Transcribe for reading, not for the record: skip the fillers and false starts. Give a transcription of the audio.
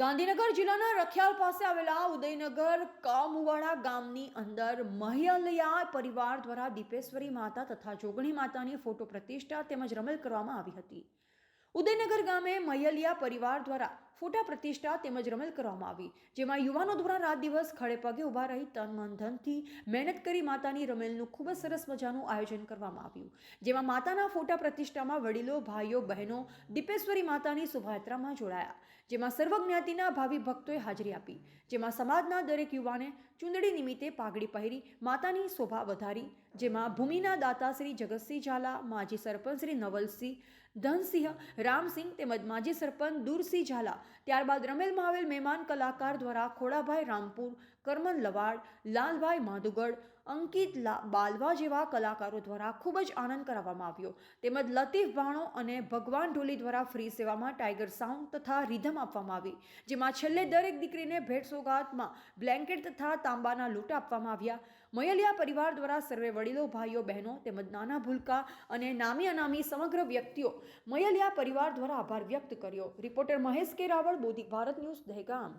ગાંધીનગર જિલ્લાના રખિયાલ પાસે આવેલા ઉદયનગર કામુવાડા ગામની અંદર મહિયલિયા પરિવાર દ્વારા દીપેશ્વરી માતા તથા જોગણી માતાની ફોટો પ્રતિષ્ઠા તેમજ રમેલ કરવામાં આવી હતી. ઉદયનગર ગામે મહિયલિયા પરિવાર દ્વારા ફોટા પ્રતિષ્ઠા તેમજ રમેલ કરવામાં આવી, જેમાં યુવાનો દ્વારા રાત દિવસ ખડે પગે ઊભા રહી તન મન ધનથી મહેનત કરી માતાની રમેલનું ખૂબ જ સરસ મજાનું આયોજન કરવામાં આવ્યું, જેમાં માતાના ફોટા પ્રતિષ્ઠામાં વડીલો, ભાઈઓ, બહેનો દીપેશ્વરી માતાની શોભાયાત્રામાં જોડાયા, જેમાં સર્વ જ્ઞાતિના ભાવિ ભક્તોએ હાજરી આપી, જેમાં સમાજના દરેક યુવાને ચૂંદડી નિમિત્તે પાઘડી પહેરી માતાની શોભા વધારી, જેમાં ભૂમિના દાતા શ્રી જગતસિંહ ઝાલા, માજી સરપંચ શ્રી નવલસિંહ ધનસિંહ રામસિંહ તેમજ માજી સરપંચ દૂરસિંહ ઝાલા, ત્યારબાદ રમેલમાં આવેલ મહેમાન કલાકાર દ્વારા ખોડાભાઈ રામપુર, કરમન લવાડ, લાલભાઈ માધુગઢ, અંકિત બાલવા જેવા કલાકારો દ્વારા ખૂબ જ આનંદ કરાવવામાં આવ્યો, તેમજ લતીફ ભાણો અને ભગવાન ઢોલી દ્વારા ફ્રી સેવામાં ટાઈગર સાઉન્ડ તથા રિધમ આપવામાં આવી, જેમાં છેલ્લે દરેક દીકરીને ભેટ સોગાદમાં બ્લેન્કેટ તથા તાંબાના લૂંટ આપવામાં આવ્યા. મહિયલિયા પરિવાર દ્વારા સર્વે વડીલો, ભાઈઓ, બહેનો તેમજ નાના ભૂલકા અને નામી અનામી સમગ્ર વ્યક્તિઓ મહિયલિયા પરિવાર દ્વારા આભાર વ્યક્ત કર્યો. રિપોર્ટર મહેશ કે રાવળ, બોધિક ભારત ન્યૂઝ, દહેગામ.